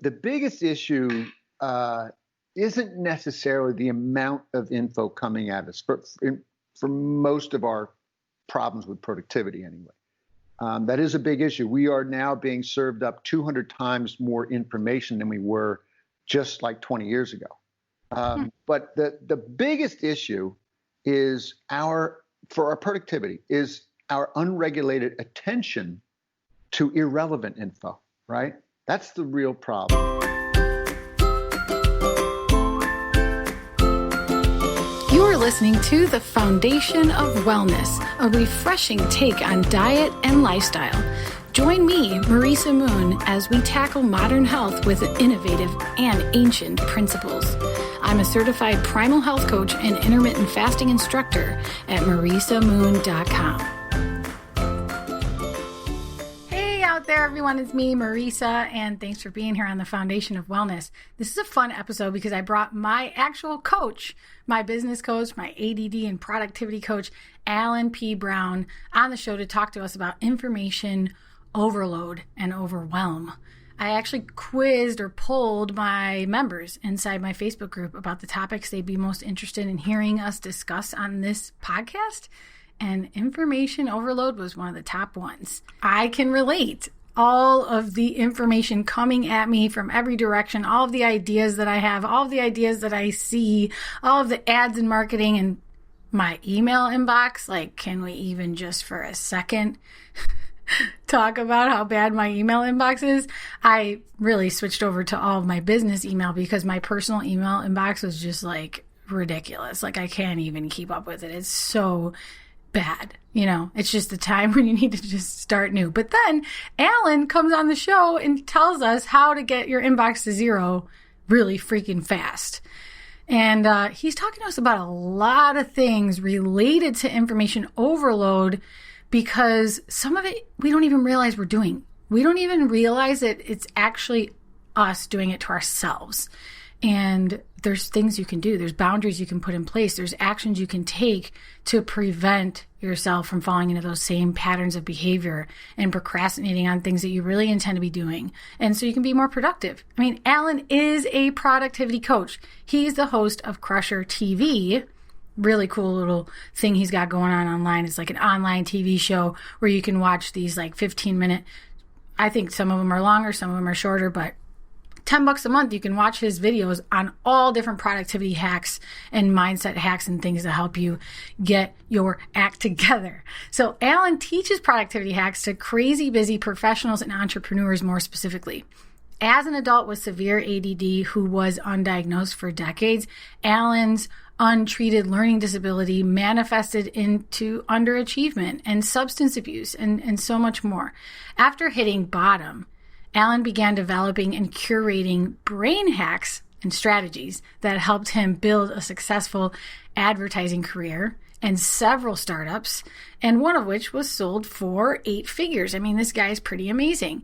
the biggest issue isn't necessarily the amount of info coming at us for most of our problems with productivity anyway. That is a big issue. We are now being served up 200 times more information than we were just like 20 years ago. But the biggest issue is for our productivity is our unregulated attention to irrelevant info, right? That's the real problem. You are listening to The Foundation of Wellness, a refreshing take on diet and lifestyle. Join me, Marisa Moon, as we tackle modern health with innovative and ancient principles. I'm a certified primal health coach and intermittent fasting instructor at marisamoon.com. Hey out there, everyone. It's me, Marisa, and thanks for being here on The Foundation of Wellness. This is a fun episode because I brought my actual coach, my business coach, my ADD and productivity coach, Alan P. Brown, on the show to talk to us about information overload and overwhelm. I actually quizzed or polled my members inside my Facebook group about the topics they'd be most interested in hearing us discuss on this podcast, and information overload was one of the top ones. I can relate. All of the information coming at me from every direction, all of the ideas that I have, all of the ideas that I see, all of the ads and marketing and my email inbox. Like, can we even just for a second talk about how bad my email inbox is? I really switched over to all of my business email because my personal email inbox was just like ridiculous. Like, I can't even keep up with it. It's so bad. You know, it's just the time when you need to just start new. But then Alan comes on the show and tells us how to get your inbox to zero really freaking fast. And he's talking to us about a lot of things related to information overload, because some of it we don't even realize we're doing. We don't even realize that it's actually us doing it to ourselves. And there's things you can do. There's boundaries you can put in place. There's actions you can take to prevent yourself from falling into those same patterns of behavior and procrastinating on things that you really intend to be doing. And so you can be more productive. I mean, Alan is a productivity coach. He's the host of Crusher TV. Really cool little thing he's got going on online. It's like an online TV show where you can watch these like 15-minute, I think some of them are longer, some of them are shorter, but $10 a month, you can watch his videos on all different productivity hacks and mindset hacks and things to help you get your act together. So Alan teaches productivity hacks to crazy busy professionals and entrepreneurs more specifically. As an adult with severe ADD who was undiagnosed for decades, Alan's untreated learning disability manifested into underachievement and substance abuse and so much more. After hitting bottom, Alan began developing and curating brain hacks and strategies that helped him build a successful advertising career and several startups, and one of which was sold for 8 figures. I mean, this guy is pretty amazing.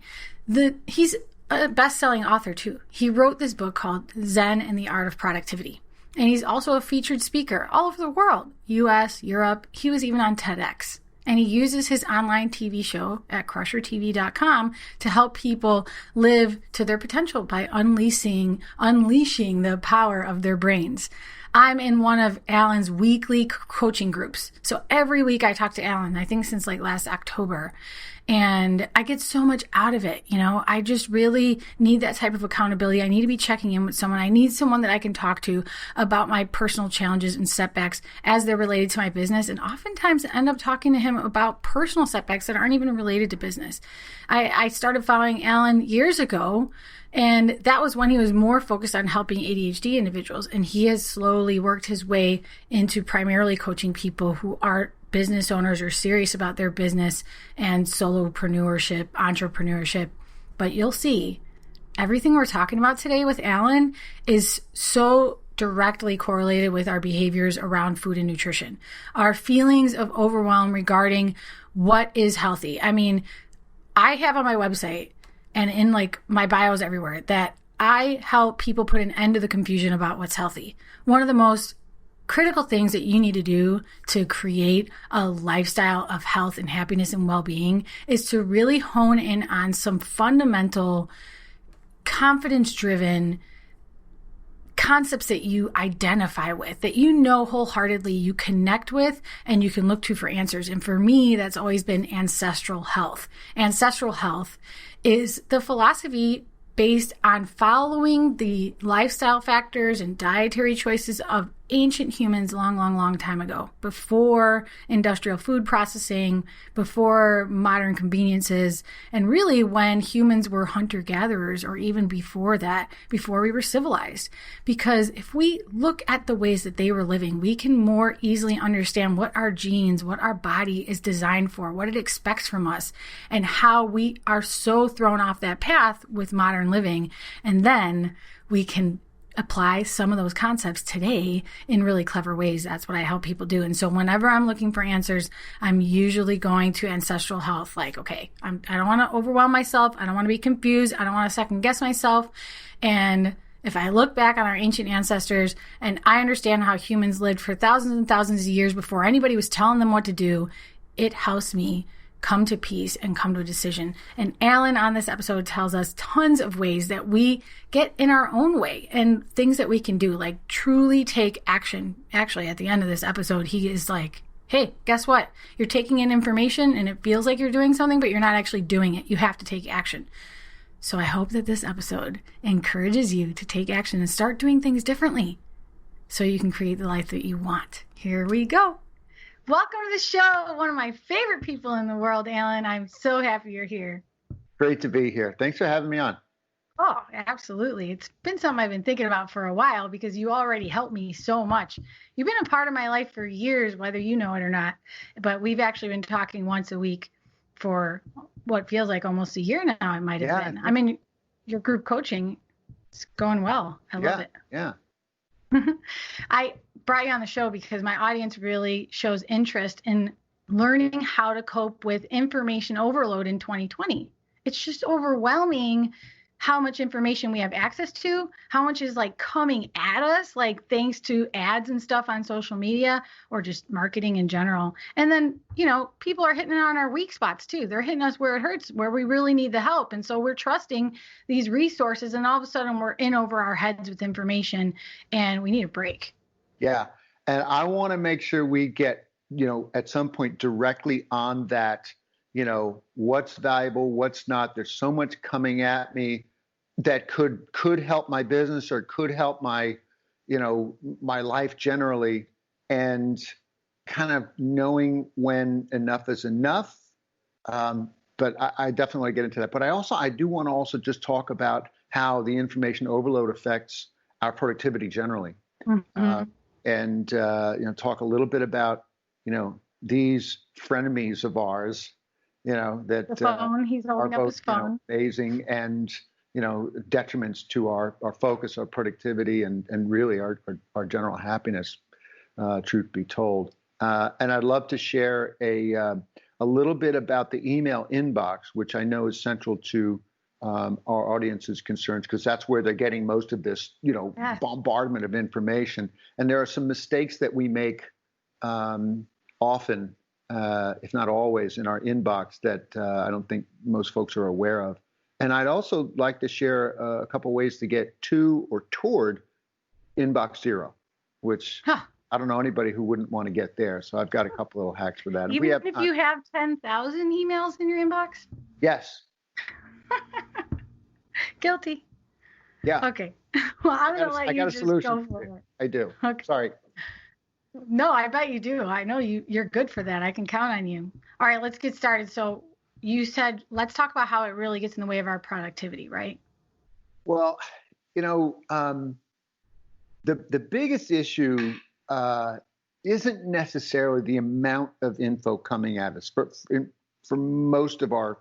He's a best-selling author too. He wrote this book called Zen and the Art of Productivity. And he's also a featured speaker all over the world, US, Europe. He was even on TEDx. And he uses his online TV show at crushertv.com to help people live to their potential by unleashing the power of their brains. I'm in one of Alan's weekly coaching groups. So every week I talk to Alan, I think since like last October. And I get so much out of it. You know, I just really need that type of accountability. I need to be checking in with someone. I need someone that I can talk to about my personal challenges and setbacks as they're related to my business. And oftentimes I end up talking to him about personal setbacks that aren't even related to business. I started following Alan years ago, and that was when he was more focused on helping ADHD individuals. And he has slowly worked his way into primarily coaching people who are business owners or serious about their business and solopreneurship, entrepreneurship. But you'll see, everything we're talking about today with Alan is so directly correlated with our behaviors around food and nutrition, our feelings of overwhelm regarding what is healthy. I mean, I have on my website and in like my bios everywhere that I help people put an end to the confusion about what's healthy. One of the most critical things that you need to do to create a lifestyle of health and happiness and well-being is to really hone in on some fundamental confidence-driven concepts that you identify with, that you know wholeheartedly you connect with and you can look to for answers. And for me, that's always been ancestral health. Ancestral health is the philosophy based on following the lifestyle factors and dietary choices of ancient humans long time ago, before industrial food processing, before modern conveniences, and really when humans were hunter-gatherers, or even before that, before we were civilized. Because if we look at the ways that they were living, we can more easily understand what our genes, what our body is designed for, what it expects from us, and how we are so thrown off that path with modern living. And then we can apply some of those concepts today in really clever ways. That's what I help people do. And so whenever I'm looking for answers, I'm usually going to ancestral health. Like, okay, I don't want to overwhelm myself. I don't want to be confused. I don't want to second guess myself. And if I look back on our ancient ancestors and I understand how humans lived for thousands and thousands of years before anybody was telling them what to do, it helps me come to peace and come to a decision. And Alan on this episode tells us tons of ways that we get in our own way and things that we can do, like truly take action. Actually, at the end of this episode, he is like, hey, guess what? You're taking in information and it feels like you're doing something, but you're not actually doing it. You have to take action. So I hope that this episode encourages you to take action and start doing things differently so you can create the life that you want. Here we go. Welcome to the show. One of my favorite people in the world, Alan. I'm so happy you're here. Great to be here. Thanks for having me on. Oh, absolutely. It's been something I've been thinking about for a while because you already helped me so much. You've been a part of my life for years, whether you know it or not. But we've actually been talking once a week for what feels like almost a year now. It might have been. I mean, your group coaching is going well. I love it. Yeah. I brought you on the show because my audience really shows interest in learning how to cope with information overload in 2020. It's just overwhelming how much information we have access to, how much is like coming at us, like thanks to ads and stuff on social media or just marketing in general. And then, you know, people are hitting on our weak spots too. They're hitting us where it hurts, where we really need the help. And so we're trusting these resources and all of a sudden we're in over our heads with information and we need a break. Yeah. And I want to make sure we get, you know, at some point directly on that, you know, what's valuable, what's not. There's so much coming at me that could help my business or could help my, you know, my life generally, and kind of knowing when enough is enough. But I definitely want to get into that. But I do want to also just talk about how the information overload affects our productivity generally. Mm-hmm. And you know, talk a little bit about, you know, these frenemies of ours, you know, that the phone. He's holding up his phone. You know, amazing and, you know, detriments to our focus, our productivity, and really our general happiness, truth be told. And I'd love to share a little bit about the email inbox, which I know is central to our audience's concerns, because that's where they're getting most of this, you know, bombardment of information. And there are some mistakes that we make often, if not always, in our inbox that I don't think most folks are aware of. And I'd also like to share a couple ways to get to or toward inbox zero, which I don't know anybody who wouldn't want to get there. So I've got a couple little hacks for that. Even if you have 10,000 emails in your inbox? Yes. Guilty. Yeah. Okay. Well, I'm going to let you just go for it. I do. Okay. Sorry. No, I bet you do. I know you're good for that. I can count on you. All right, let's get started. So you said, let's talk about how it really gets in the way of our productivity, right? Well, you know, the biggest issue isn't necessarily the amount of info coming at us for most of our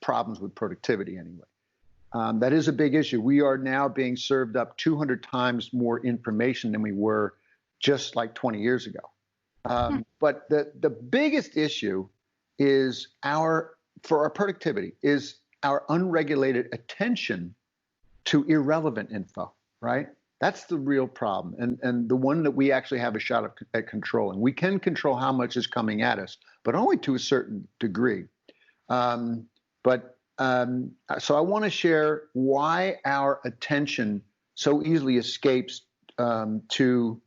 problems with productivity anyway. That is a big issue. We are now being served up 200 times more information than we were just like 20 years ago. But the biggest issue is for our productivity is our unregulated attention to irrelevant info, right? That's the real problem, and the one that we actually have a shot at controlling. We can control how much is coming at us, but only to a certain degree. But So I want to share why our attention so easily escapes to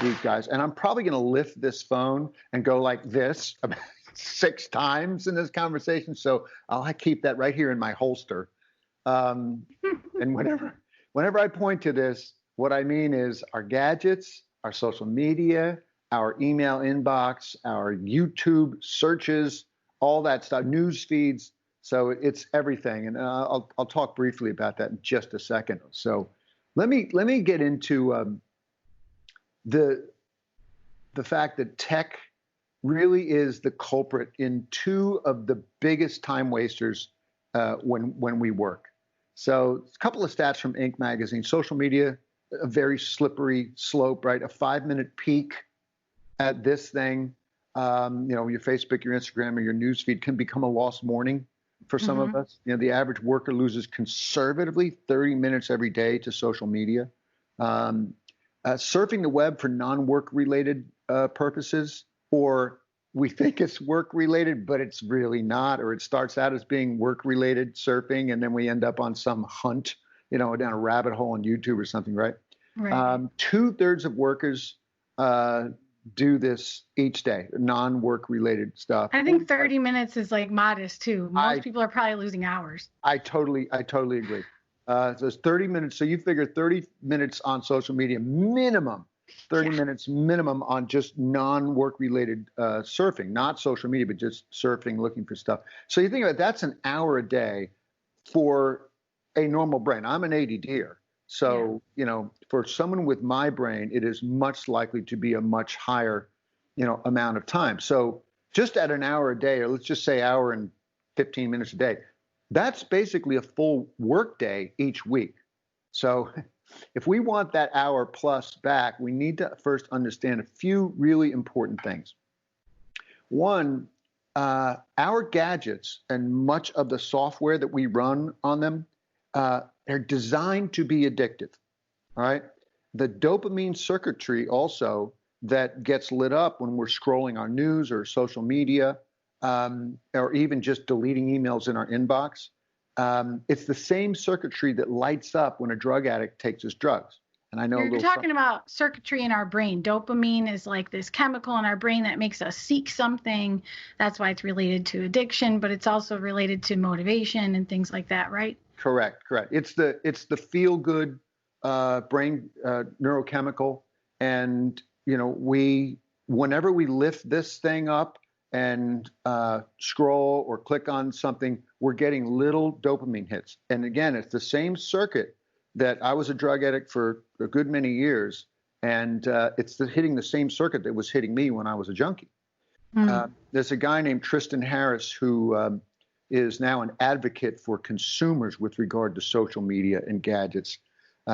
these guys. And I'm probably going to lift this phone and go like this about 6 times in this conversation. So I'll keep that right here in my holster. And whenever I point to this, what I mean is our gadgets, our social media, our email inbox, our YouTube searches, all that stuff, news feeds. So it's everything. And I'll talk briefly about that in just a second. So let me get into the fact that tech really is the culprit in 2 of the biggest time wasters when we work. So a couple of stats from Inc. magazine. Social media, a very slippery slope, right? A 5-minute peak at this thing, your Facebook, your Instagram, or your news feed can become a lost morning for some of us. The average worker loses conservatively 30 minutes every day to social media. Surfing the web for non-work related purposes, or we think it's work related, but it's really not, or it starts out as being work related surfing, and then we end up on some hunt, down a rabbit hole on YouTube or something, right? Right. 2/3 of workers do this each day, non-work related stuff. I think 30 minutes is like modest too. Most people are probably losing hours. I totally agree. So it's 30 minutes. So you figure 30 minutes on social media minimum, 30 minutes minimum on just non-work related surfing, not social media, but just surfing, looking for stuff. So you think about it, that's an hour a day for a normal brain. I'm an ADDer. So, for someone with my brain, it is much likely to be a much higher, amount of time. So just at an hour a day, or let's just say hour and 15 minutes a day, that's basically a full work day each week. So if we want that hour plus back, we need to first understand a few really important things. One, our gadgets and much of the software that we run on them, they're designed to be addictive, all right? The dopamine circuitry also that gets lit up when we're scrolling our news or social media, or even just deleting emails in our inbox, it's the same circuitry that lights up when a drug addict takes his drugs. And I know you're talking about circuitry in our brain. Dopamine is like this chemical in our brain that makes us seek something. That's why it's related to addiction, but it's also related to motivation and things like that, right? Correct. It's the feel good brain neurochemical, and whenever we lift this thing up and scroll or click on something, we're getting little dopamine hits. And again, it's the same circuit that I was a drug addict for a good many years, and it's hitting the same circuit that was hitting me when I was a junkie. There's a guy named Tristan Harris who is now an advocate for consumers with regard to social media and gadgets.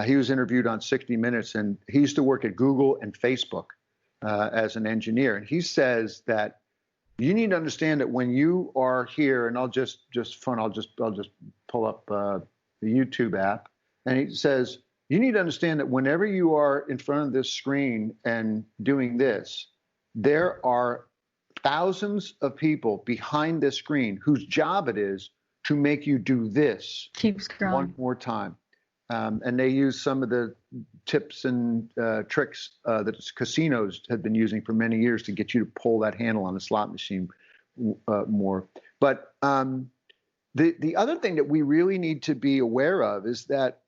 He was interviewed on 60 Minutes, and he used to work at Google and Facebook as an engineer. And he says that you need to understand that when you are here, and I'll just pull up the YouTube app, and he says you need to understand that whenever you are in front of this screen and doing this, there are thousands of people behind this screen whose job it is to make you do this. Keep scrolling. One more time. And they use some of the tips and tricks that casinos have been using for many years to get you to pull that handle on a slot machine more. But the other thing that we really need to be aware of is that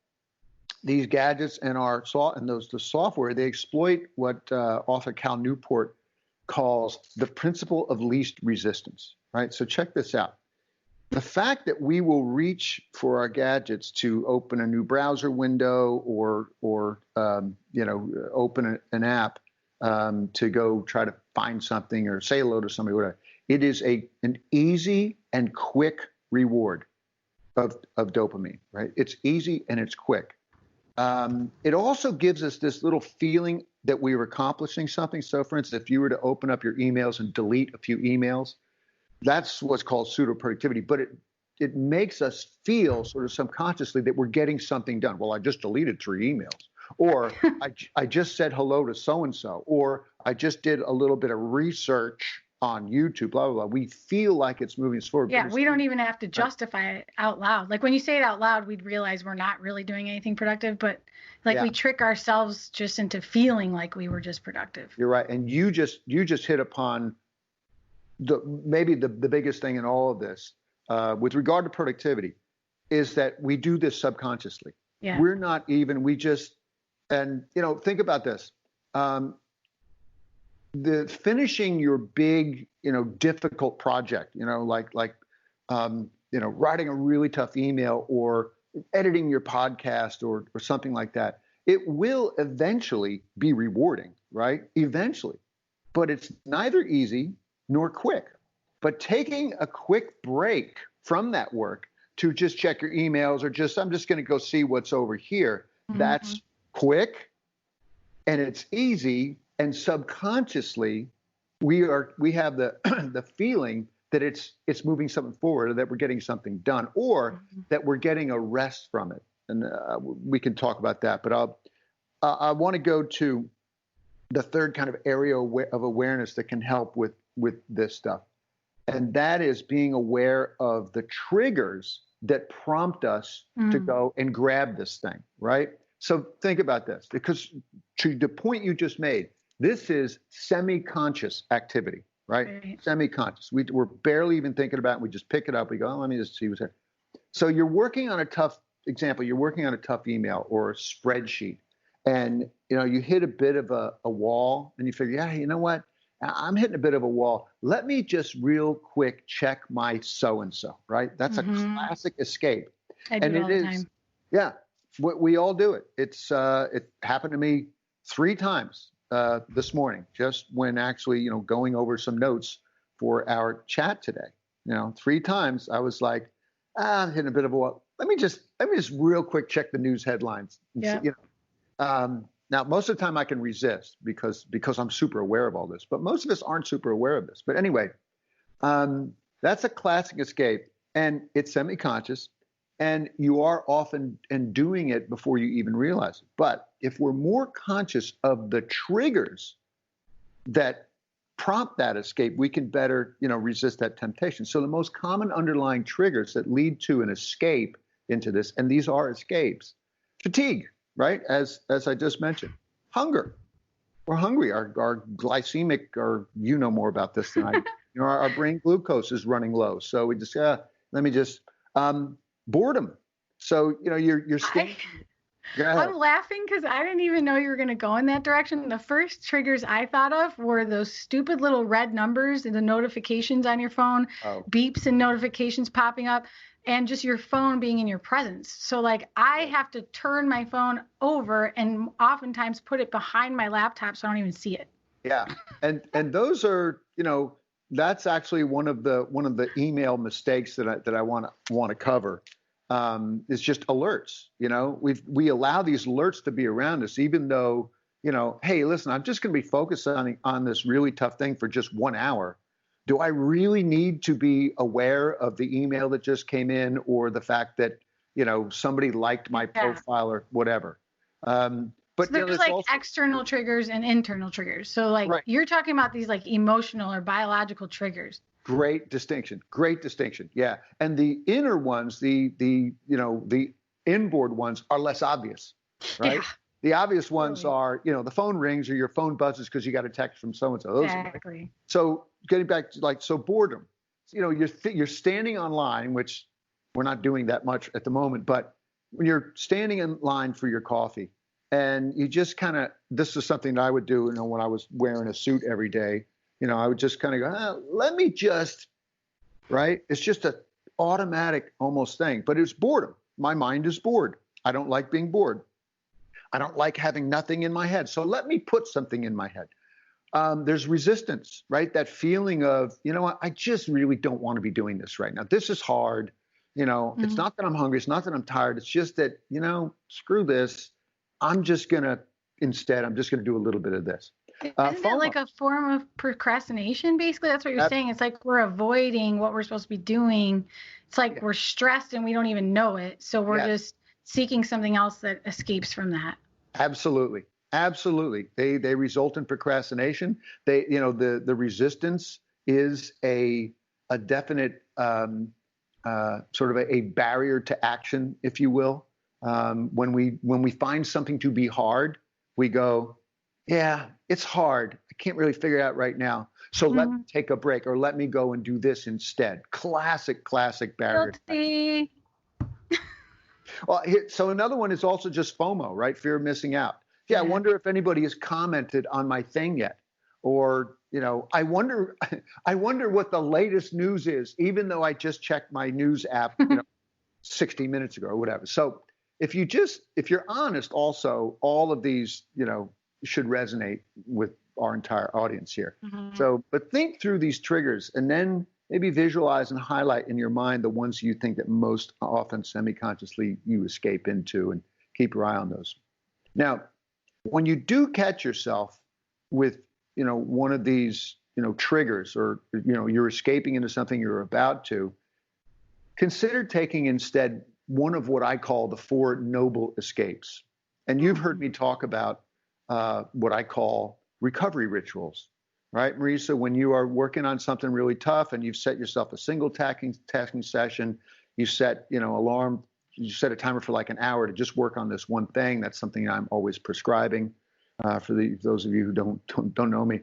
these gadgets and the software, they exploit what author Cal Newport calls the principle of least resistance, right? So check this out. The fact that we will reach for our gadgets to open a new browser window or open an app to go try to find something or say hello to somebody, whatever, it is an easy and quick reward of dopamine, right? It's easy and it's quick. It also gives us this little feeling that we were accomplishing something. So, for instance, if you were to open up your emails and delete a few emails, that's what's called pseudo productivity. But it makes us feel sort of subconsciously that we're getting something done. Well, I just deleted 3 emails, or I just said hello to so and so, or I just did a little bit of research on YouTube, blah, blah, blah. We feel like it's moving us forward. Yeah, we don't even have to justify it out loud. Like when you say it out loud, we'd realize we're not really doing anything productive, but like we trick ourselves just into feeling like we were just productive. You're right. And you just hit upon maybe the biggest thing in all of this with regard to productivity is that we do this subconsciously. Yeah. We're not even, and think about this. The finishing your big, difficult project, like writing a really tough email or editing your podcast or something like that, it will eventually be rewarding, right? Eventually. But it's neither easy nor quick. But taking a quick break from that work to just check your emails or I'm just going to go see what's over here, that's quick and it's easy. And subconsciously, we have the the feeling that it's moving something forward, or that we're getting something done, or that we're getting a rest from it. And we can talk about that. But I want to go to the third kind of area of awareness that can help with this stuff, and that is being aware of the triggers that prompt us to go and grab this thing, right? So think about this, because to the point you just made, this is semi-conscious activity, right? Semi-conscious. We're barely even thinking about it. We just pick it up. We go, let me just see what's here. So you're working on a tough email or a spreadsheet, and you hit a bit of a wall, and you figure, yeah, you know what? I'm hitting a bit of a wall. Let me just real quick check my so-and-so, right? That's a classic escape. I do it all the time. Yeah, we all do it. It happened to me 3 times this morning, just when actually, going over some notes for our chat today. 3 times I was like, I'm hitting a bit of a wall. Let me just real quick check the news headlines. Yeah. Now, most of the time I can resist because I'm super aware of all this, but most of us aren't super aware of this. But anyway, that's a classic escape, and it's semi-conscious, and you are often doing it before you even realize it. But if we're more conscious of the triggers that prompt that escape, we can better, resist that temptation. So the most common underlying triggers that lead to an escape into this, and these are escapes: fatigue, right? As I just mentioned, hunger. We're hungry. Our glycemic, or you know more about this than I do. Our brain glucose is running low. So we just, let me just, boredom. So, you're standing. I'm laughing because I didn't even know you were going to go in that direction. The first triggers I thought of were those stupid little red numbers and the notifications on your phone, beeps and notifications popping up, and just your phone being in your presence. So like I have to turn my phone over and oftentimes put it behind my laptop so I don't even see it. Yeah. And those are, that's actually one of the email mistakes that I want to cover. Is just alerts. We allow these alerts to be around us, even though, hey, listen, I'm just going to be focused on this really tough thing for just 1 hour. Do I really need to be aware of the email that just came in, or the fact that, somebody liked my profile or whatever? But so there's like also external triggers and internal triggers. So like you're talking about these like emotional or biological triggers. Great distinction. Yeah. And the inner ones, the inboard ones are less obvious, right? Yeah. The obvious ones are, the phone rings or your phone buzzes because you got a text from so-and-so. Exactly. So getting back to boredom, you're standing online, which we're not doing that much at the moment, but when you're standing in line for your coffee and you just this is something that I would do, when I was wearing a suit every day. I would just kind of go, let me just, right? It's just an automatic almost thing, but it's boredom. My mind is bored. I don't like being bored. I don't like having nothing in my head. So let me put something in my head. There's resistance, right? That feeling of, I just really don't want to be doing this right now. This is hard. It's not that I'm hungry. It's not that I'm tired. It's just that, screw this. I'm just going to do a little bit of this. Isn't that like a form of procrastination? Basically, that's what you're saying. It's like we're avoiding what we're supposed to be doing. It's like we're stressed and we don't even know it. So we're just seeking something else that escapes from that. Absolutely. They result in procrastination. The resistance is a definite sort of a barrier to action, if you will. When we find something to be hard, we go, yeah, it's hard. I can't really figure it out right now. So let me take a break, or let me go and do this instead. Classic barrier. Guilty. Well, so another one is also just FOMO, right? Fear of missing out. Yeah, I wonder if anybody has commented on my thing yet, or I wonder what the latest news is, even though I just checked my news app, 60 minutes ago or whatever. So if you're honest, also all of these, should resonate with our entire audience here. So, but think through these triggers and then maybe visualize and highlight in your mind the ones you think that most often semi-consciously you escape into, and keep your eye on those. Now, when you do catch yourself with, one of these, triggers, or, you're escaping into something you're about to, consider taking instead one of what I call the 4 noble escapes. And you've heard me talk about what I call recovery rituals, right, Marisa? When you are working on something really tough and you've set yourself a single tasking session, you set, alarm, you set a timer for like an hour to just work on this one thing. That's something I'm always prescribing for those of you who don't know me.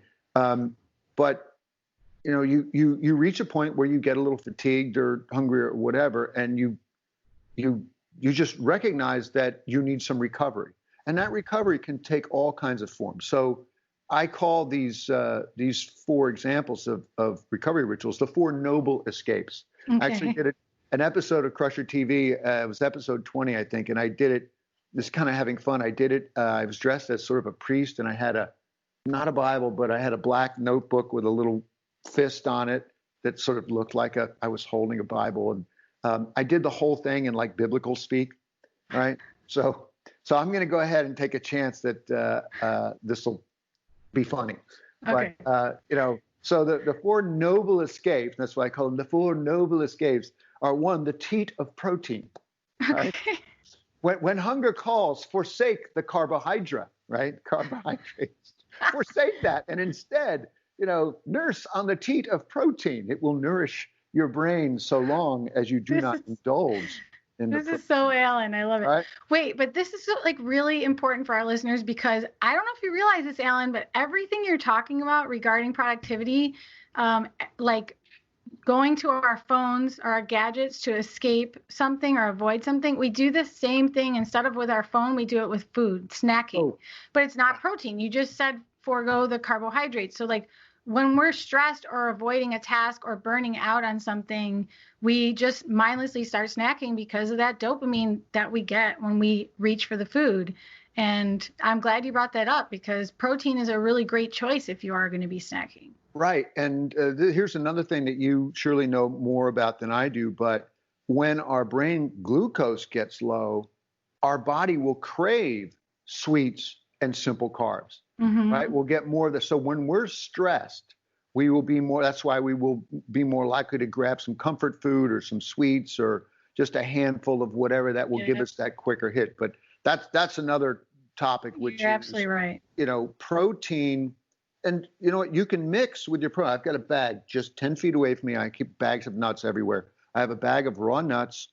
But you reach a point where you get a little fatigued or hungry or whatever, and you just recognize that you need some recovery. And that recovery can take all kinds of forms. So I call these 4 examples of recovery rituals the 4 noble escapes. Okay. I actually did an episode of Crusher TV. It was episode 20, I think, and I did it. Just kind of having fun. I did it. I was dressed as sort of a priest, and I had not a Bible, but I had a black notebook with a little fist on it that sort of looked like I was holding a Bible. And I did the whole thing in like biblical speak, right? So I'm going to go ahead and take a chance that this will be funny. Okay. But, so the 4 noble escapes, that's why I call them the 4 noble escapes, are 1, the teat of protein, right? Okay. When hunger calls, forsake the carbohydrate, right? Carbohydrates. Forsake that, and instead, nurse on the teat of protein. It will nourish your brain so long as you do not indulge. This is so Alan. I love it. Right? Wait, but this is really important for our listeners, because I don't know if you realize this, Alan, but everything you're talking about regarding productivity, like going to our phones or our gadgets to escape something or avoid something, we do the same thing. Instead of with our phone, we do it with food, snacking. But it's not protein. You just said forego the carbohydrates. So like when we're stressed or avoiding a task or burning out on something, we just mindlessly start snacking because of that dopamine that we get when we reach for the food. And I'm glad you brought that up, because protein is a really great choice if you are going to be snacking. Right. And here's another thing that you surely know more about than I do, but when our brain glucose gets low, our body will crave sweets and simple carbs, right? We'll get more of this. So when we're stressed, we will be more, that's why we will be more likely to grab some comfort food or some sweets or just a handful of whatever that will give us that quicker hit. But that's another topic, which You're absolutely right. Protein. And you know what? You can mix with your protein. I've got a bag just 10 feet away from me. I keep bags of nuts everywhere. I have a bag of raw nuts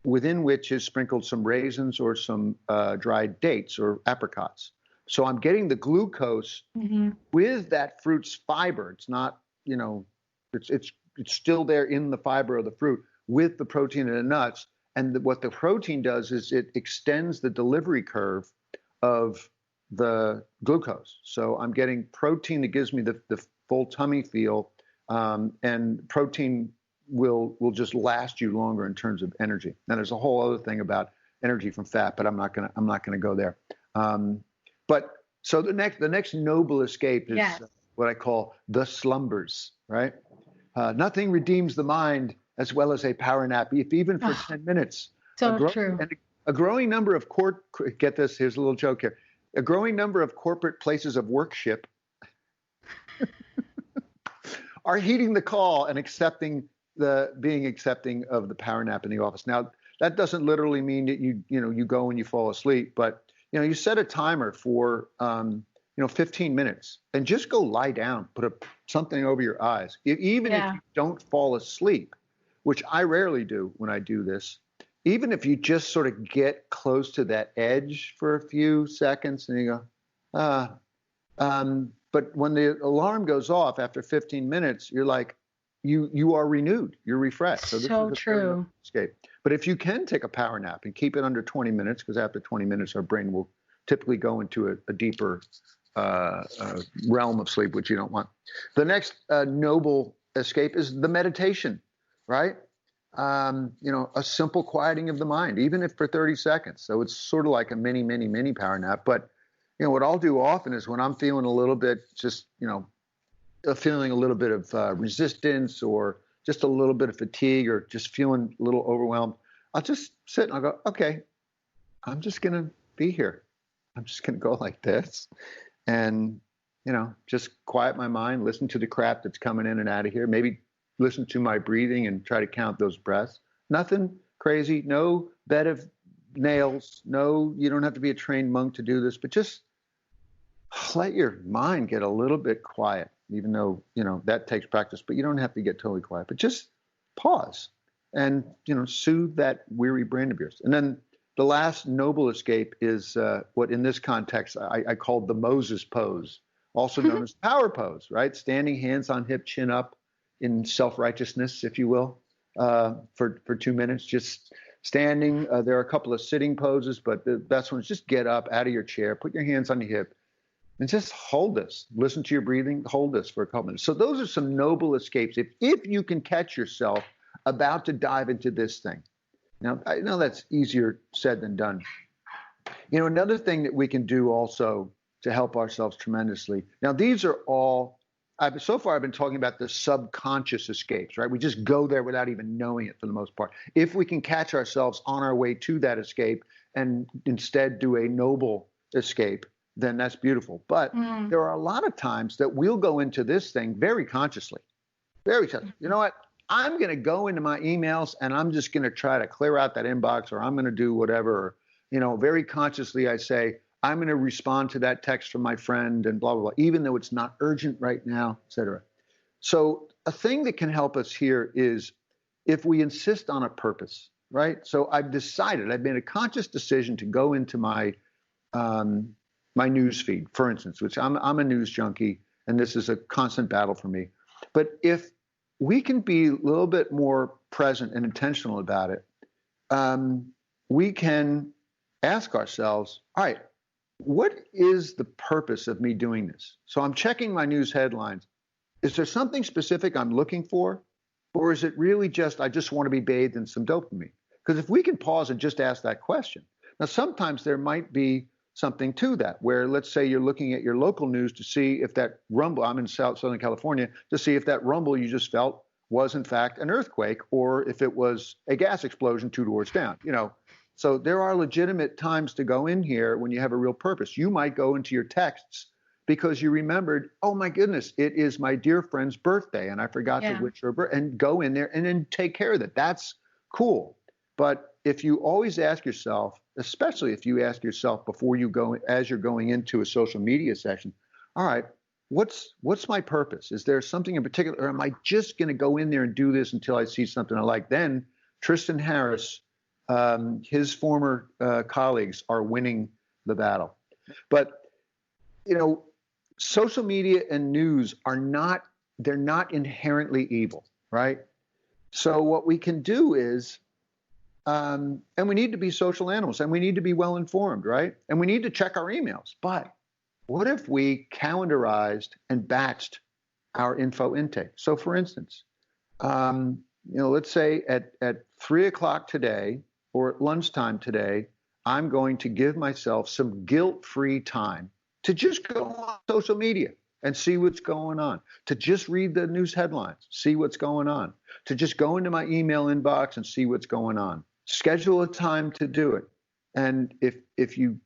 within which is sprinkled some raisins or some dried dates or apricots. So I'm getting the glucose with that fruit's fiber. It's not, it's still there in the fiber of the fruit with the protein in the nuts. And what the protein does is it extends the delivery curve of the glucose. So I'm getting protein that gives me the full tummy feel, and protein will just last you longer in terms of energy. Now there's a whole other thing about energy from fat, but I'm not gonna go there. But so the next noble escape is what I call the slumbers, right? Nothing redeems the mind as well as a power nap, if even for 10 minutes. So true. And a growing number of get this, here's a little joke here. A growing number of corporate places of worship are heeding the call and accepting of the power nap in the office. Now, that doesn't literally mean that you go and you fall asleep, but you set a timer for 15 minutes and just go lie down, put something over your eyes. Even if you don't fall asleep, which I rarely do when I do this, even if you just sort of get close to that edge for a few seconds and you go, but when the alarm goes off after 15 minutes, you're like, you are renewed, you're refreshed. So this is a true. Escape. But if you can take a power nap and keep it under 20 minutes, because after 20 minutes, our brain will typically go into a deeper realm of sleep, which you don't want. The next noble escape is the meditation, right? A simple quieting of the mind, even if for 30 seconds. So it's sort of like a mini power nap. But, what I'll do often is when I'm feeling a little bit, just, feeling a little bit of resistance or just a little bit of fatigue or just feeling a little overwhelmed, I'll just sit and I'll go, okay, I'm just going to be here. I'm just going to go like this and, just quiet my mind, listen to the crap that's coming in and out of here. Maybe listen to my breathing and try to count those breaths. Nothing crazy, no bed of nails, no, you don't have to be a trained monk to do this, but just let your mind get a little bit quiet, even though, that takes practice, but you don't have to get totally quiet, but just pause and, soothe that weary brain of yours. And then the last noble escape is what in this context I called the Moses pose, also known as power pose, right? Standing hands on hip, chin up in self-righteousness, if you will, for 2 minutes, just standing. There are a couple of sitting poses, but the best one is just get up out of your chair, put your hands on your hip, and just hold this. Listen to your breathing, hold this for a couple minutes. So those are some noble escapes. If you can catch yourself about to dive into this thing. Now, I know that's easier said than done. Another thing that we can do also to help ourselves tremendously. Now, these are all, so far I've been talking about the subconscious escapes, right? We just go there without even knowing it for the most part. If we can catch ourselves on our way to that escape and instead do a noble escape, then that's beautiful. But there are a lot of times that we'll go into this thing very consciously. Very consciously. You know what? I'm going to go into my emails and I'm just going to try to clear out that inbox, or I'm going to do whatever. Very consciously I say, I'm going to respond to that text from my friend and blah, blah, blah, even though it's not urgent right now, et cetera. So a thing that can help us here is if we insist on a purpose, right? So I've made a conscious decision to go into my my news feed, for instance, which I'm a news junkie, and this is a constant battle for me. But if we can be a little bit more present and intentional about it, we can ask ourselves, all right, what is the purpose of me doing this? So I'm checking my news headlines. Is there something specific I'm looking for? Or is it really just, I just want to be bathed in some dopamine? Because if we can pause and just ask that question. Now, sometimes there might be something to that, where let's say you're looking at your local news to see if that rumble, I'm in Southern California, to see if that rumble you just felt was in fact an earthquake, or if it was a gas explosion 2 doors down, So there are legitimate times to go in here when you have a real purpose. You might go into your texts because you remembered, oh my goodness, it is my dear friend's birthday and I forgot to wish her birthday, and go in there and then take care of that. That's cool. But if you always ask yourself, especially if you ask yourself before you go, as you're going into a social media session, all right, what's my purpose? Is there something in particular, or am I just going to go in there and do this until I see something I like? Then Tristan Harris, his former colleagues are winning the battle. But, social media and news they're not inherently evil, right? So what we can do is, and we need to be social animals, and we need to be well informed, right? And we need to check our emails. But what if we calendarized and batched our info intake? So for instance, let's say at 3:00 today or at lunchtime today, I'm going to give myself some guilt-free time to just go on social media and see what's going on, to just read the news headlines, see what's going on, to just go into my email inbox and see what's going on. Schedule a time to do it. And if you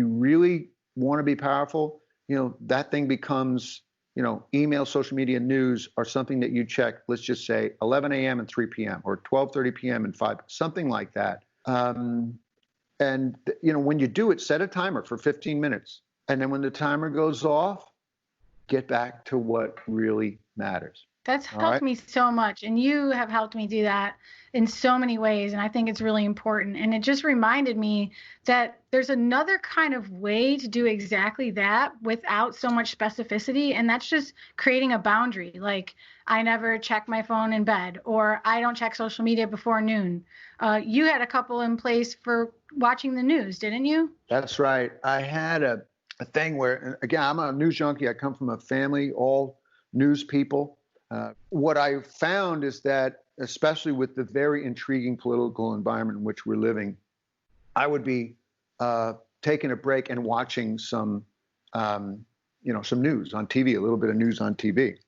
really want to be powerful, that thing becomes, email, social media, news are something that you check, let's just say 11 a.m. and 3 p.m. or 12:30 p.m. and 5, something like that. And when you do it, set a timer for 15 minutes. And then when the timer goes off, get back to what really matters. That's All helped right. me so much. And you have helped me do that in so many ways. And I think it's really important. And it just reminded me that there's another kind of way to do exactly that without so much specificity. And that's just creating a boundary. Like, I never check my phone in bed, or I don't check social media before noon. You had a couple in place for watching the news, didn't you? That's right. I had a thing where, again, I'm a news junkie. I come from a family, all news people. What I found is that, especially with the very intriguing political environment in which we're living, I would be taking a break and watching some news on TV, a little bit of news on TV.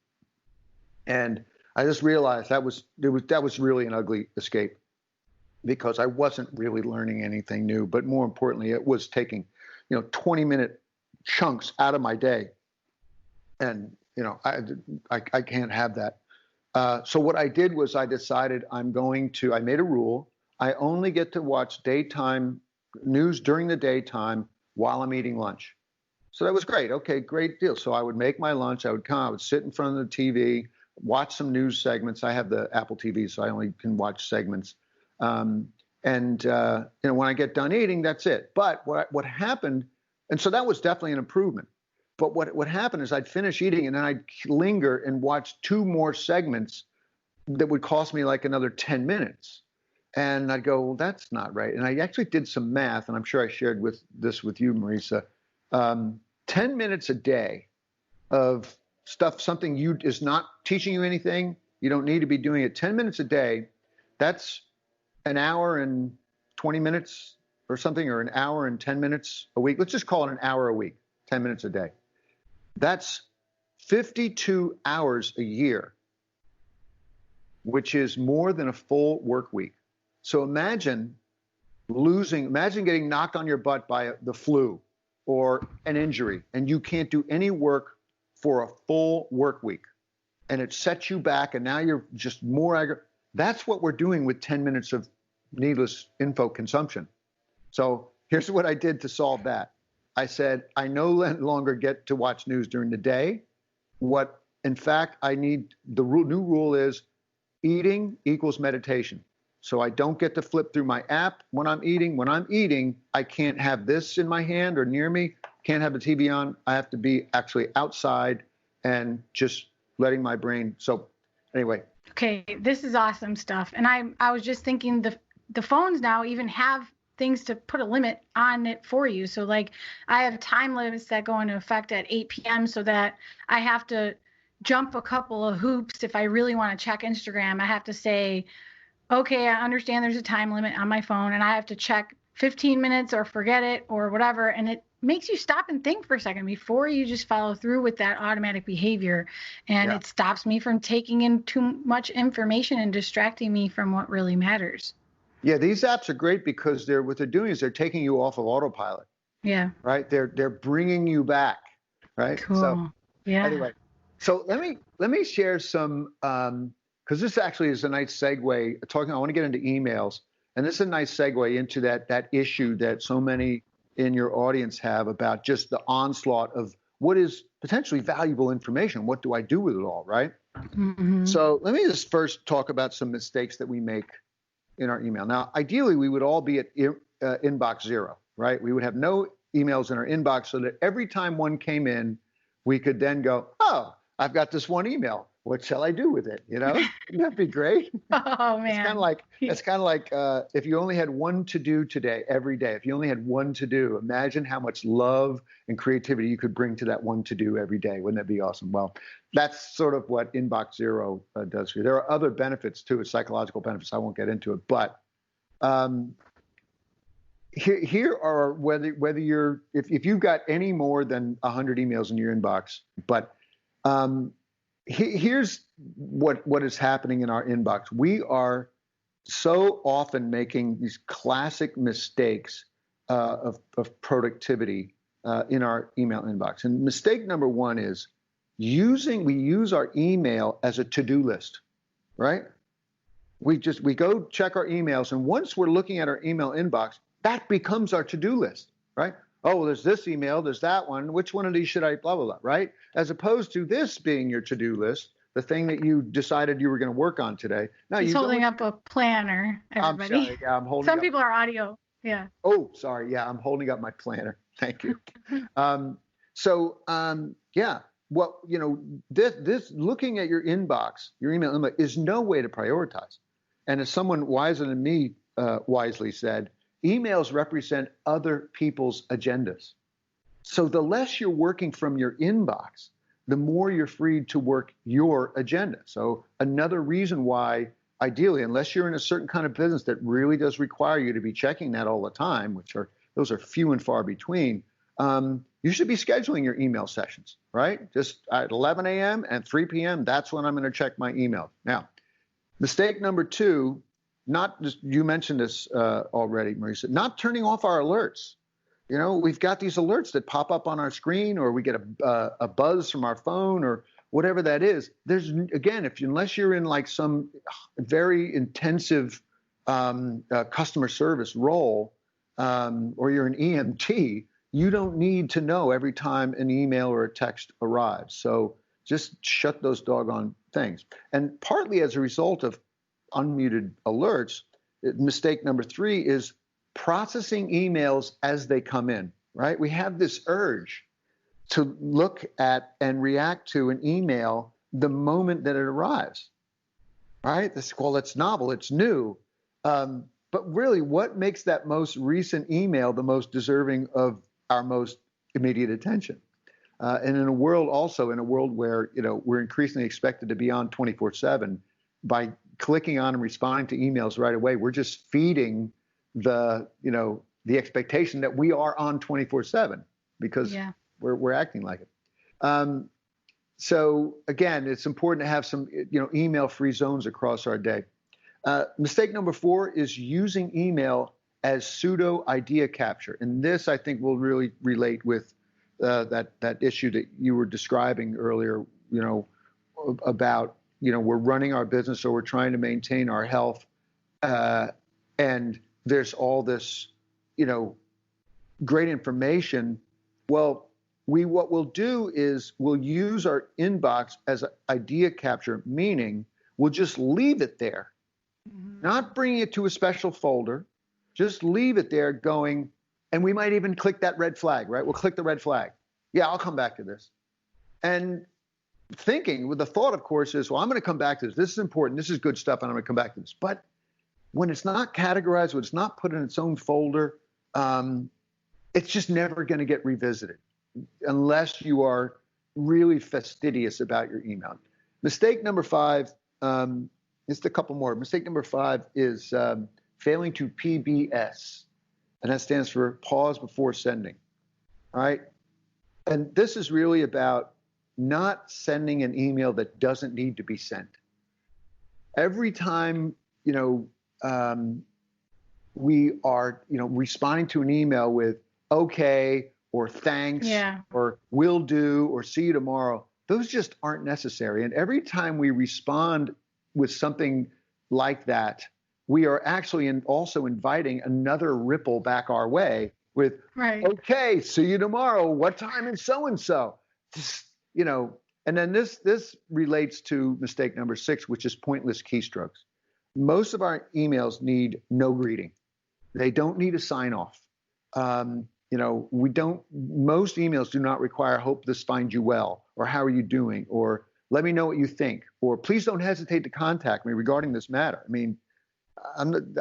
And I just realized that was really an ugly escape, because I wasn't really learning anything new. But more importantly, it was taking 20-minute chunks out of my day. And I can't have that. So what I did was I decided I made a rule. I only get to watch daytime news during the daytime while I'm eating lunch. So that was great. Okay, great deal. So I would make my lunch. I would sit in front of the TV, watch some news segments. I have the Apple TV, so I only can watch segments. When I get done eating, that's it. But what happened, and so that was definitely an improvement. But what happened is I'd finish eating and then I'd linger and watch 2 more segments that would cost me like another 10 minutes. And I'd go, well, that's not right. And I actually did some math, and I'm sure I shared this with you, Marisa. 10 minutes a day of stuff, something is not teaching you anything. You don't need to be doing it. 10 minutes a day, that's an hour and 20 minutes or something, or an hour and 10 minutes a week. Let's just call it an hour a week, 10 minutes a day. That's 52 hours a year, which is more than a full work week. So imagine getting knocked on your butt by the flu or an injury, and you can't do any work for a full work week. And it sets you back, and now you're just more That's what we're doing with 10 minutes of needless info consumption. So here's what I did to solve that. I said, I no longer get to watch news during the day. In fact, new rule is eating equals meditation. So I don't get to flip through my app when I'm eating. When I'm eating, I can't have this in my hand or near me. Can't have the TV on. I have to be actually outside and just letting my brain. So anyway. Okay, this is awesome stuff. And I was just thinking the phones now even have things to put a limit on it for you. So like, I have time limits that go into effect at 8 p.m. so that I have to jump a couple of hoops. If I really want to check Instagram, I have to say, okay, I understand there's a time limit on my phone, and I have to check 15 minutes or forget it or whatever. And it makes you stop and think for a second before you just follow through with that automatic behavior. And It stops me from taking in too much information and distracting me from what really matters. Yeah, these apps are great because what they're doing is they're taking you off of autopilot. Yeah. Right? They're bringing you back. Right? Cool. So, yeah. Anyway, so let me share some because this actually is a nice segue. I want to get into emails, and this is a nice segue into that issue that so many in your audience have about just the onslaught of what is potentially valuable information. What do I do with it all? Right? Mm-hmm. So let me just first talk about some mistakes that we make in our email. Now, ideally, we would all be at inbox 0, right? We would have no emails in our inbox so that every time one came in, we could then go, oh, I've got this one email. What shall I do with it? Wouldn't that be great? Oh, man. It's kind of like if you only had one to do today, every day, if you only had one to do, imagine how much love and creativity you could bring to that one to do every day. Wouldn't that be awesome? Well, that's sort of what inbox 0 does for you. There are other benefits too, psychological benefits. I won't get into it, but here are whether you're if you've got any more than 100 emails in your inbox, but here's what is happening in our inbox. We are so often making these classic mistakes of productivity in our email inbox. And mistake number one is we use our email as a to-do list, right? We go check our emails, and once we're looking at our email inbox, that becomes our to-do list, right? oh, well, there's this email, there's that one. Which one of these should I blah, blah, blah, right? As opposed to this being your to-do list, the thing that you decided you were going to work on today. Now He's you go. holding up a planner, I'm everybody. sorry. Yeah, I'm holding Some up. people are audio. Yeah. Oh, sorry. Yeah, I'm holding up my planner. Thank you. Yeah, what, this looking at your inbox, your email inbox is no way to prioritize. And as someone wiser than me wisely said, emails represent other people's agendas. So the less you're working from your inbox, the more you're free to work your agenda. So another reason why, ideally, unless you're in a certain kind of business that really does require you to be checking that all the time, those are few and far between, you should be scheduling your email sessions, right? Just at 11 a.m. and 3 p.m., that's when I'm going to check my email. Now, mistake number 2, not just, you mentioned this already, Marisa, not turning off our alerts. We've got these alerts that pop up on our screen, or we get a buzz from our phone, or whatever that is. There's, again, unless you're in like some very intensive customer service role, or you're an EMT, you don't need to know every time an email or a text arrives. So just shut those doggone things. And partly as a result of unmuted alerts, mistake number 3 is processing emails as they come in, right? We have this urge to look at and react to an email the moment that it arrives, right? It's novel, it's new. But really, what makes that most recent email the most deserving of our most immediate attention? And in a world where, we're increasingly expected to be on 24/7, by clicking on and responding to emails right away, we're just feeding the expectation that we are on 24/7 because we're acting like it. So again, it's important to have some, email-free zones across our day. Mistake number 4 is using email as pseudo idea capture. And this, I think, will really relate with that issue that you were describing earlier, about, we're running our business, so we're trying to maintain our health. And there's all this, great information. Well, what we'll do is we'll use our inbox as an idea capture, meaning we'll just leave it there, not bring it to a special folder, just leave it there going, and we might even click that red flag, right? We'll click the red flag. Yeah, I'll come back to this. And thinking with the thought, of course, is, well, I'm going to come back to this. This is important. This is good stuff, and I'm going to come back to this. But when it's not categorized, when it's not put in its own folder, it's just never going to get revisited unless you are really fastidious about your email. Mistake number 5, just a couple more. Mistake number 5 is failing to PBS, and that stands for pause before sending, all right? And this is really about not sending an email that doesn't need to be sent. Every time, we are, responding to an email with okay or thanks or will do or see you tomorrow, those just aren't necessary. And every time we respond with something like that, we are actually also inviting another ripple back our way with, okay, see you tomorrow. What time is so-and-so? And then this relates to mistake number 6, which is pointless keystrokes. Most of our emails need no greeting. They don't need a sign off. Most emails do not require hope this finds you well, or how are you doing, or let me know what you think, or please don't hesitate to contact me regarding this matter. I mean,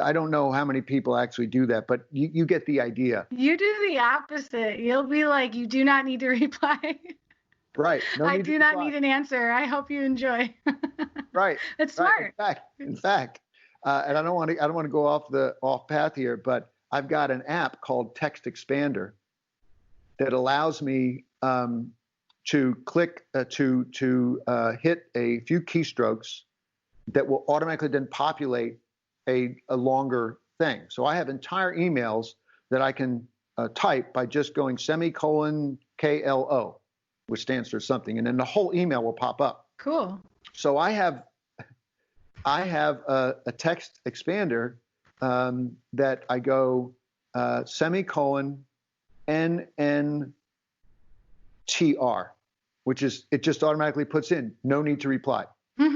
I don't know how many people actually do that, but you get the idea. You do the opposite. You'll be like, you do not need to reply. Right. I do not need an answer. I hope you enjoy. Right. That's smart. In fact, and I don't want to go off path here, but I've got an app called Text Expander that allows me to click to hit a few keystrokes that will automatically then populate a longer thing. So I have entire emails that I can type by just going semicolon KLO, which stands for something, and then the whole email will pop up. Cool. So I have a text expander that I go semicolon which is, it just automatically puts in, no need to reply. All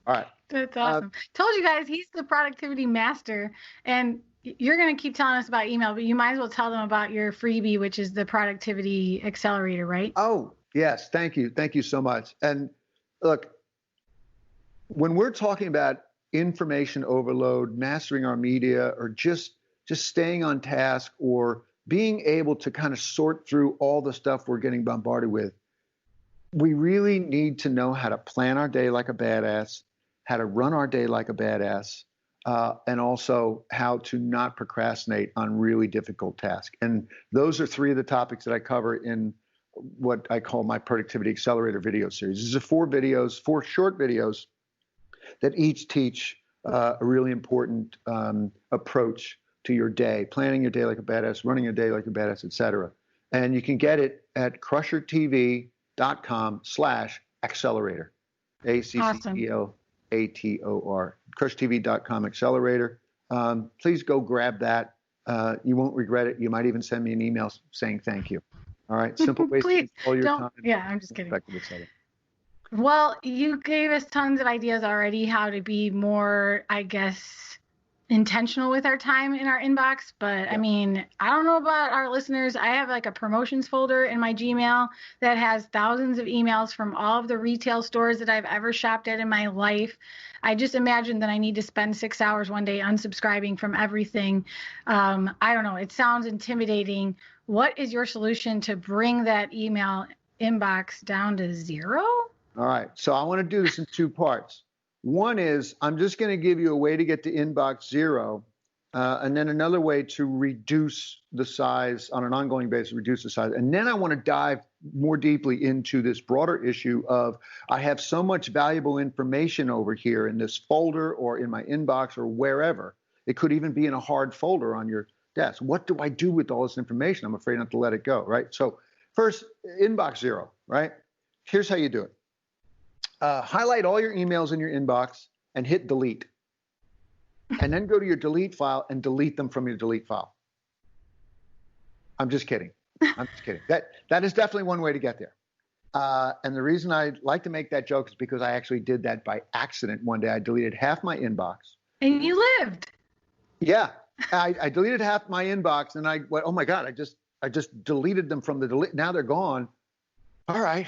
right. That's awesome. Told you guys, he's the productivity master. And you're going to keep telling us about email, but you might as well tell them about your freebie, which is the productivity accelerator, right? Oh, yes. Thank you. Thank you so much. And look, when we're talking about information overload, mastering our media, or just staying on task, or being able to kind of sort through all the stuff we're getting bombarded with, we really need to know how to plan our day like a badass, how to run our day like a badass, and also how to not procrastinate on really difficult tasks. And those are three of the topics that I cover in what I call my Productivity Accelerator video series. These are four short videos that each teach a really important approach to your day, planning your day like a badass, running your day like a badass, etc. And you can get it at crushertv.com/accelerator, ACCELATOR, crushertv.com accelerator. Please go grab that. You won't regret it. You might even send me an email saying thank you. All right. Simple ways to control your time. Yeah, I'm just kidding. Well, you gave us tons of ideas already how to be more, I guess, intentional with our time in our inbox. But yeah. I mean, I don't know about our listeners. I have like a promotions folder in my Gmail that has thousands of emails from all of the retail stores that I've ever shopped at in my life. I just imagine that I need to spend 6 hours one day unsubscribing from everything. I don't know. It sounds intimidating. What is your solution to bring that email inbox down to zero? All right. So I want to do this in two parts. One is I'm just going to give you a way to get to inbox zero, and then another way to reduce the size on an ongoing basis, reduce the size. And then I want to dive more deeply into this broader issue of I have so much valuable information over here in this folder or in my inbox or wherever. It could even be in a hard folder on your desk. What do I do with all this information? I'm afraid not to let it go, right? So first, inbox zero, right? Here's how you do it. Highlight all your emails in your inbox and hit delete. And then go to your delete file and delete them from your delete file. I'm just kidding. I'm just kidding. That is definitely one way to get there. And the reason I like to make that joke is because I actually did that by accident one day. I deleted half my inbox. And you lived. Yeah. I deleted half my inbox and I went, oh my God, I just deleted them from the delete. Now they're gone. All right.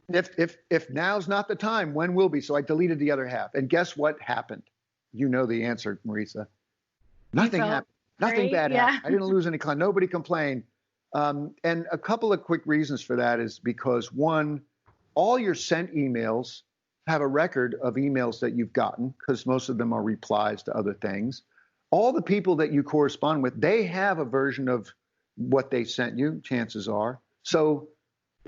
If now's not the time, when will be? So I deleted the other half. And guess what happened? You know the answer, Marisa. Nothing happened. Nothing bad happened. I didn't lose any clients. Nobody complained. And a couple of quick reasons for that is because, one, all your sent emails have a record of emails that you've gotten, because most of them are replies to other things. All the people that you correspond with, they have a version of what they sent you, chances are. So,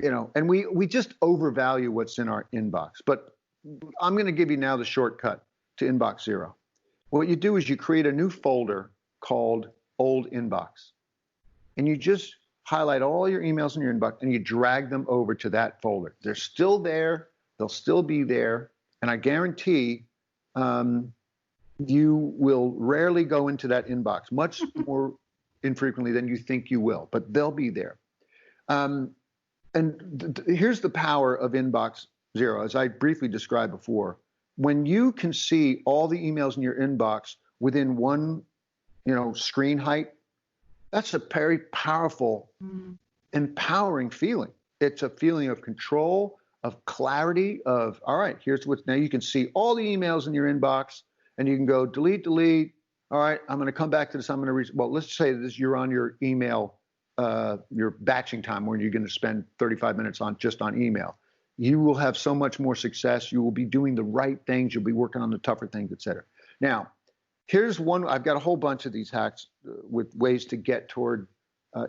you know, and we just overvalue what's in our inbox. But I'm going to give you now the shortcut to inbox zero. What you do is you create a new folder called old inbox. And you just highlight all your emails in your inbox and you drag them over to that folder. They're still there. They'll still be there. And I guarantee you will rarely go into that inbox, much more infrequently than you think you will, but they'll be there. Here's the power of inbox zero, as I briefly described before. When you can see all the emails in your inbox within one, screen height, that's a very powerful, empowering feeling. It's a feeling of control, of clarity, of, all right, here's what's, now you can see all the emails in your inbox and you can go delete. All right, I'm going to come back to this. I'm going to reach, well, let's say this, you're on your email, your batching time where you're going to spend 35 minutes just on email. You will have so much more success. You will be doing the right things. You'll be working on the tougher things, et cetera. Now, here's one. I've got a whole bunch of these hacks with ways to get toward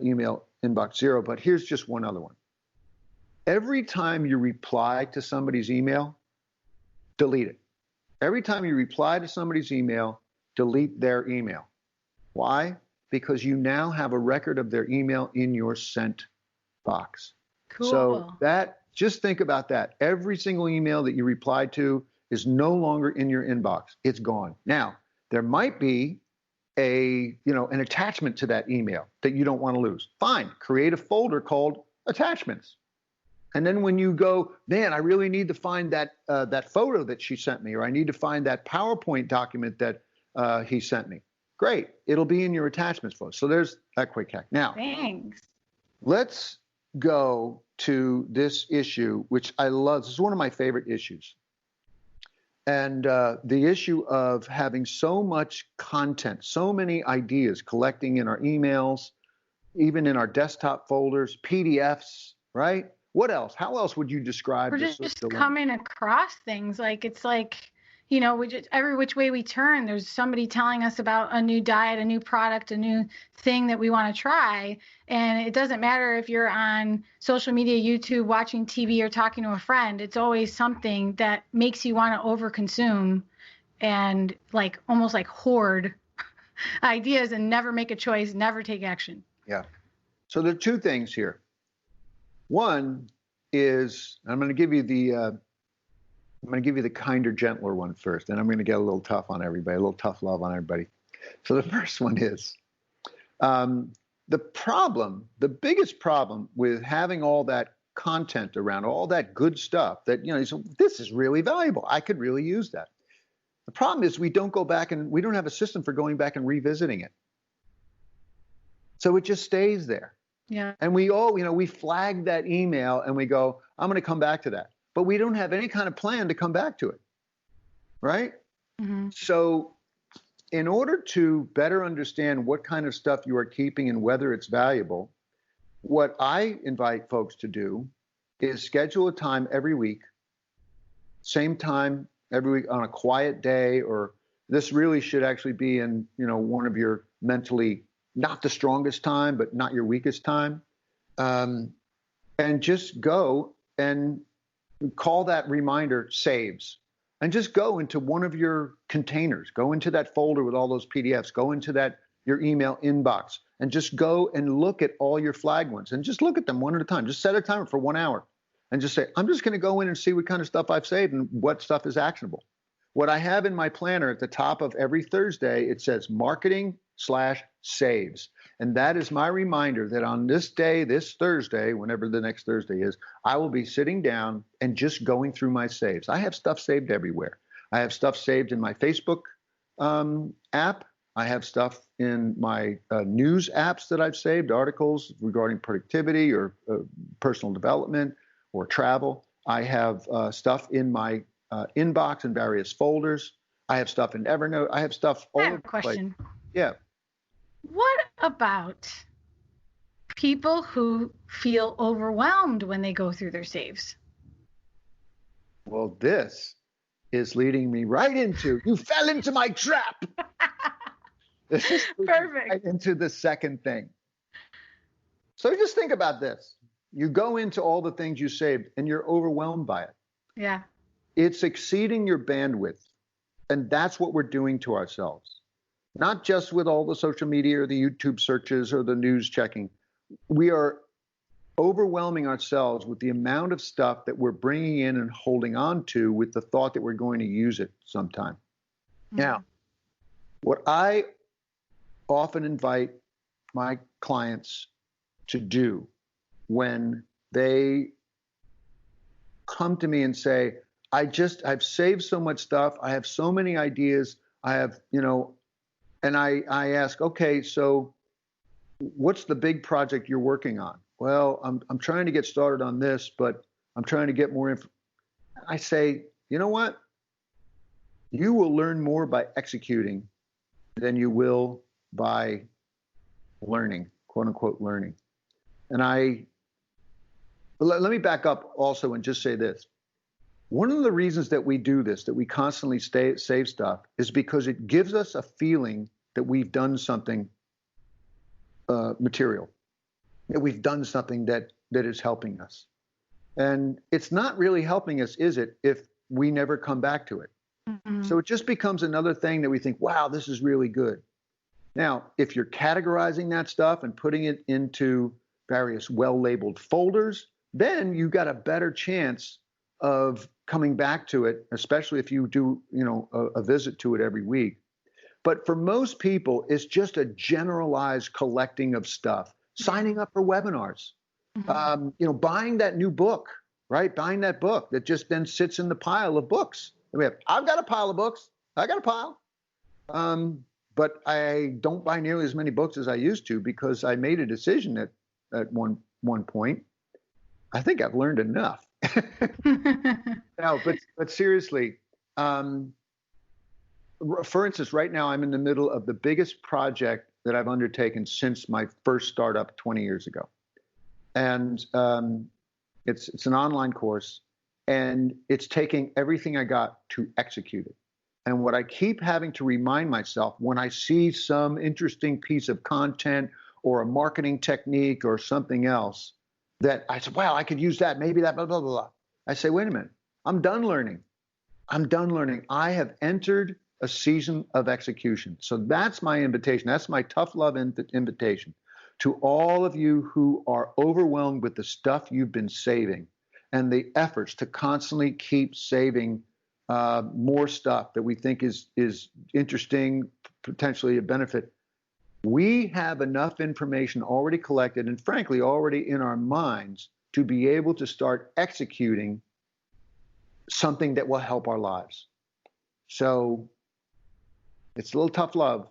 email inbox zero, but here's just one other one. Every time you reply to somebody's email, delete it. Every time you reply to somebody's email, delete their email. Why? Because you now have a record of their email in your sent box. Cool. So just think about that. Every single email that you replied to is no longer in your inbox. It's gone. Now, there might be an attachment to that email that you don't want to lose. Fine, create a folder called attachments. And then when you go, man, I really need to find that photo that she sent me, or I need to find that PowerPoint document that he sent me. Great, it'll be in your attachments folder. So there's that quick hack. Now, thanks. Let's go to this issue, which I love. This is one of my favorite issues. And the issue of having so much content, so many ideas collecting in our emails, even in our desktop folders, PDFs, right? What else? How else would you describe We're this? just coming across things it's like, we just, every which way we turn, there's somebody telling us about a new diet, a new product, a new thing that we want to try. And it doesn't matter if you're on social media, YouTube, watching TV, or talking to a friend. It's always something that makes you want to overconsume and almost like hoard ideas and never make a choice, never take action. Yeah. So there are two things here. One is, I'm going to give you the kinder, gentler one first, and I'm going to get a little tough on everybody, a little tough love on everybody. So the first one is the biggest problem with having all that content around, all that good stuff that, so this is really valuable. I could really use that. The problem is we don't go back and we don't have a system for going back and revisiting it. So it just stays there. Yeah. And we flag that email and we go, I'm going to come back to that. But we don't have any kind of plan to come back to it, right? Mm-hmm. So in order to better understand what kind of stuff you are keeping and whether it's valuable, what I invite folks to do is schedule a time every week, same time every week on a quiet day, or this really should actually be in, one of your mentally not the strongest time, but not your weakest time. And just go and call that reminder saves, and just go into one of your containers, go into that folder with all those PDFs, go into your email inbox, and just go and look at all your flag ones and just look at them one at a time. Just set a timer for 1 hour and just say, I'm just going to go in and see what kind of stuff I've saved and what stuff is actionable. What I have in my planner at the top of every Thursday, it says marketing/saves. And that is my reminder that on this day, this Thursday, whenever the next Thursday is, I will be sitting down and just going through my saves. I have stuff saved everywhere. I have stuff saved in my Facebook app. I have stuff in my news apps that I've saved, articles regarding productivity or personal development or travel. I have stuff in my inbox in various folders. I have stuff in Evernote. I have stuff all over the place. I have a question. Yeah. What about people who feel overwhelmed when they go through their saves? Well, this is leading me right into, you fell into my trap. This is perfect. Right into the second thing. So just think about this. You go into all the things you saved and you're overwhelmed by it. Yeah. It's exceeding your bandwidth. And that's what we're doing to ourselves. Not just with all the social media or the YouTube searches or the news checking. We are overwhelming ourselves with the amount of stuff that we're bringing in and holding on to with the thought that we're going to use it sometime. Mm-hmm. Now, what I often invite my clients to do when they come to me and say, I've saved so much stuff. I have so many ideas. I have, and I ask, okay, so what's the big project you're working on? Well, I'm trying to get started on this, but I'm trying to get more info. I say, you know what? You will learn more by executing than you will by learning, quote unquote, learning. And let me back up also and just say this. One of the reasons that we do this, that we constantly save stuff, is because it gives us a feeling that we've done something material, that we've done something that is helping us. And it's not really helping us, is it, if we never come back to it? Mm-hmm. So it just becomes another thing that we think, wow, this is really good. Now, if you're categorizing that stuff and putting it into various well-labeled folders, then you got a better chance of coming back to it, especially if you do, a visit to it every week. But for most people, it's just a generalized collecting of stuff, signing up for webinars, buying that new book, right? Buying that book that just then sits in the pile of books. I've got a pile of books. I got a pile. But I don't buy nearly as many books as I used to because I made a decision at one point. I think I've learned enough. No, but seriously, for instance, right now I'm in the middle of the biggest project that I've undertaken since my first startup 20 years ago. And it's an online course, and it's taking everything I got to execute it. And what I keep having to remind myself when I see some interesting piece of content or a marketing technique or something else that I said, well, I could use that, maybe that, blah, blah, blah, blah. I say, wait a minute, I'm done learning. I have entered a season of execution. So that's my invitation. That's my tough love invitation to all of you who are overwhelmed with the stuff you've been saving and the efforts to constantly keep saving more stuff that we think is interesting, potentially a benefit. We have enough information already collected and frankly already in our minds to be able to start executing something that will help our lives. So it's a little tough love,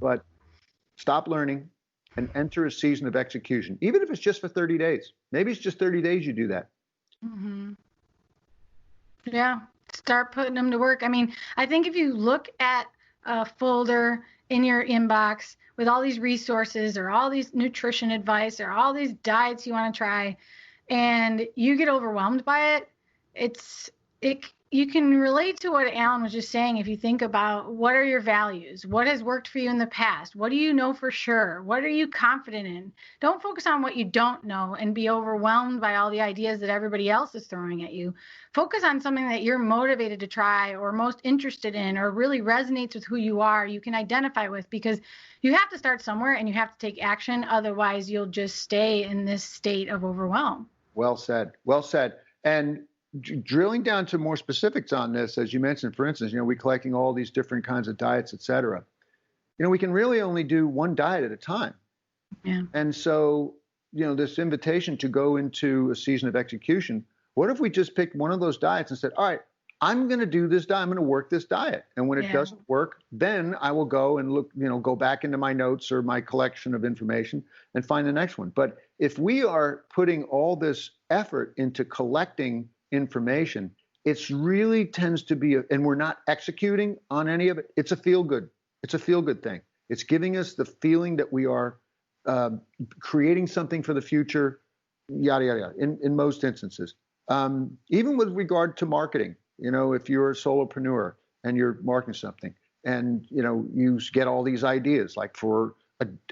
but stop learning and enter a season of execution, even if it's just for 30 days. Maybe it's just 30 days you do that. Mm-hmm. Yeah, start putting them to work. I mean, I think if you look at a folder in your inbox with all these resources or all these nutrition advice or all these diets you want to try, and you get overwhelmed by it, you can relate to what Alan was just saying. If you think about what are your values, what has worked for you in the past, what do you know for sure, what are you confident in? Don't focus on what you don't know and be overwhelmed by all the ideas that everybody else is throwing at you. Focus on something that you're motivated to try or most interested in or really resonates with who you are, you can identify with, because you have to start somewhere and you have to take action. Otherwise, you'll just stay in this state of overwhelm. Well said. Well said. And drilling down to more specifics on this, as you mentioned, for instance, we're collecting all these different kinds of diets, et cetera. We can really only do one diet at a time. Yeah. And so, this invitation to go into a season of execution, what if we just picked one of those diets and said, all right, I'm going to do this diet. I'm going to work this diet. And when it doesn't work, then I will go and look, go back into my notes or my collection of information and find the next one. But if we are putting all this effort into collecting information, it's really tends to be, and we're not executing on any of it. It's a feel good thing. It's giving us the feeling that we are creating something for the future, yada, yada, yada, in most instances. Even with regard to marketing, if you're a solopreneur and you're marketing something and, you get all these ideas like for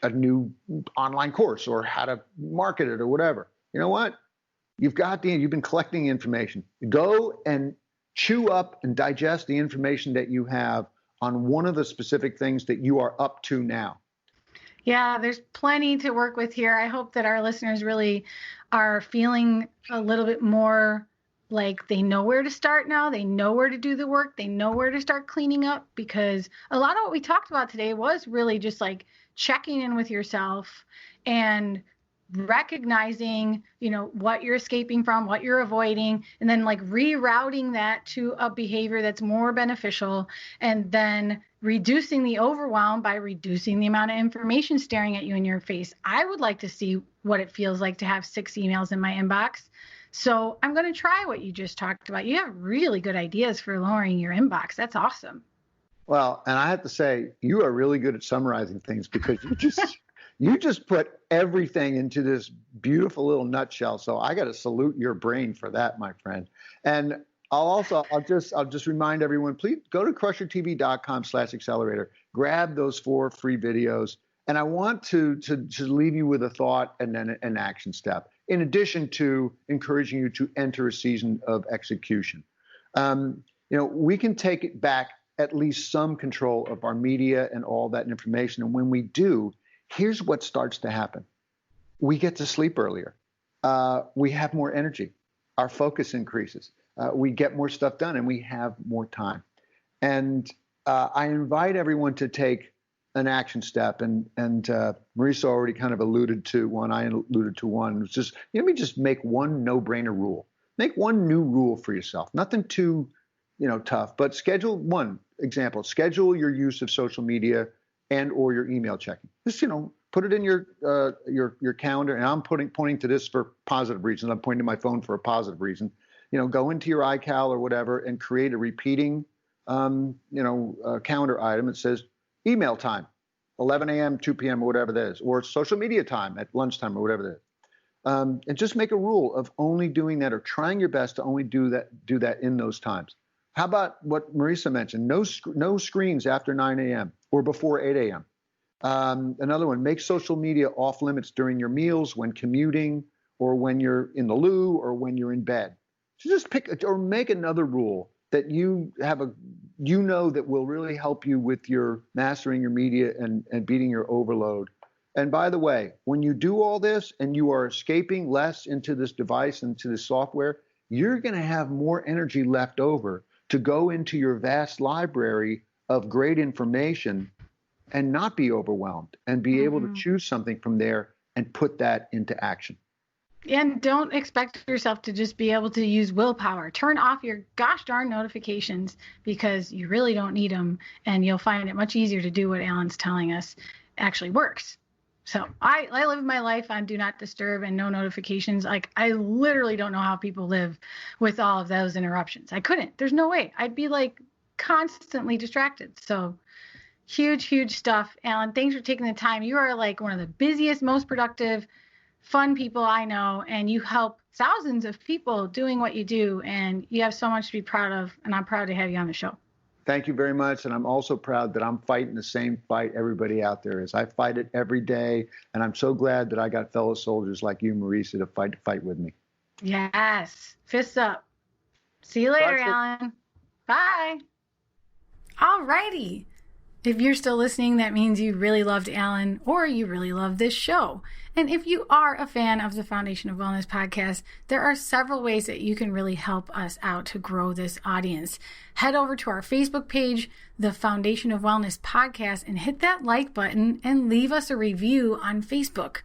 a new online course or how to market it or whatever, you know what? You've been collecting information. Go and chew up and digest the information that you have on one of the specific things that you are up to now. Yeah, there's plenty to work with here. I hope that our listeners really are feeling a little bit more like they know where to start now. They know where to do the work. They know where to start cleaning up, because a lot of what we talked about today was really just like checking in with yourself and recognizing, what you're escaping from, what you're avoiding, and then like rerouting that to a behavior that's more beneficial, and then reducing the overwhelm by reducing the amount of information staring at you in your face. I would like to see what it feels like to have 6 emails in my inbox. So I'm going to try what you just talked about. You have really good ideas for lowering your inbox. That's awesome. Well, and I have to say, you are really good at summarizing things, because you just put everything into this beautiful little nutshell. So I got to salute your brain for that, my friend. And I'll just remind everyone, please go to crushertv.com/accelerator, grab those 4 free videos. And I want to leave you with a thought and then an action step, in addition to encouraging you to enter a season of execution. We can take it back at least some control of our media and all that information. And when we do, here's what starts to happen. We get to sleep earlier. We have more energy. Our focus increases. We get more stuff done and we have more time. And I invite everyone to take an action step, and Marisa already kind of alluded to one. I alluded to one. It's just, let me just make one no-brainer rule. Make one new rule for yourself. Nothing too, tough, but schedule schedule your use of social media and or your email checking. Just, put it in your calendar. And I'm pointing to this for positive reasons. I'm pointing to my phone for a positive reason. Go into your iCal or whatever and create a repeating, calendar item that says email time, 11 a.m., 2 p.m., or whatever that is, or social media time at lunchtime or whatever that is. And just make a rule of only doing that, or trying your best to only do that in those times. How about what Marisa mentioned? No screens after 9 a.m. or before 8 a.m. Another one, make social media off limits during your meals, when commuting, or when you're in the loo, or when you're in bed. So just pick or make another rule that you have that will really help you with your mastering your media and beating your overload. And by the way, when you do all this and you are escaping less into this device, into this software, you're going to have more energy left over to go into your vast library of great information and not be overwhelmed, and be able to choose something from there and put that into action. And don't expect yourself to just be able to use willpower. Turn off your gosh darn notifications, because you really don't need them, and you'll find it much easier to do what Alan's telling us actually works. So I live my life on do not disturb and no notifications. Like, I literally don't know how people live with all of those interruptions. I couldn't. There's no way. I'd be like constantly distracted. So huge stuff. Alan, thanks for taking the time. You are like one of the busiest, most productive, fun people I know, and you help thousands of people doing what you do, and you have so much to be proud of, and I'm proud to have you on the show. Thank you very much, and I'm also proud that I'm fighting the same fight everybody out there is. I fight it every day, and I'm so glad that I got fellow soldiers like you, Marisa, to fight with me. Yes. Fists up. See you later, Alan. Bye. All righty. If you're still listening, that means you really loved Alan, or you really love this show. And if you are a fan of the Foundation of Wellness podcast, there are several ways that you can really help us out to grow this audience. Head over to our Facebook page, the Foundation of Wellness podcast, and hit that like button and leave us a review on Facebook.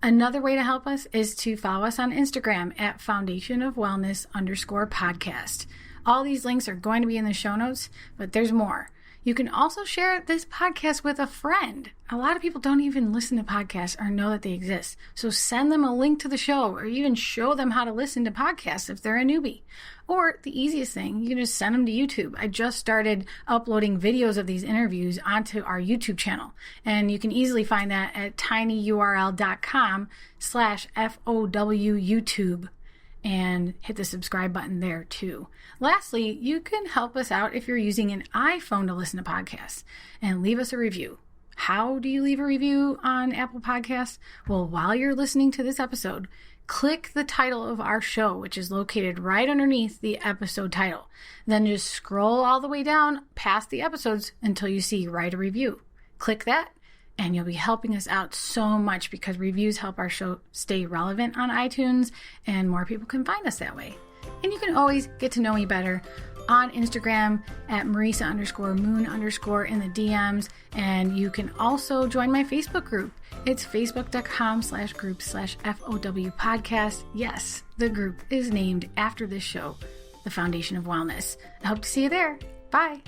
Another way to help us is to follow us on Instagram at foundationofwellness_podcast. All these links are going to be in the show notes, but there's more. You can also share this podcast with a friend. A lot of people don't even listen to podcasts or know that they exist. So send them a link to the show, or even show them how to listen to podcasts if they're a newbie. Or the easiest thing, you can just send them to YouTube. I just started uploading videos of these interviews onto our YouTube channel. And you can easily find that at tinyurl.com/FOWYouTube. And hit the subscribe button there too. Lastly, you can help us out if you're using an iPhone to listen to podcasts, and leave us a review. How do you leave a review on Apple Podcasts? Well, while you're listening to this episode, click the title of our show, which is located right underneath the episode title. Then just scroll all the way down past the episodes until you see write a review. Click that, and you'll be helping us out so much, because reviews help our show stay relevant on iTunes, and more people can find us that way. And you can always get to know me better on Instagram at Marisa_Moon_ in the DMs. And you can also join my Facebook group. It's facebook.com/group/FOW podcast. Yes, the group is named after this show, The Foundation of Wellness. I hope to see you there. Bye.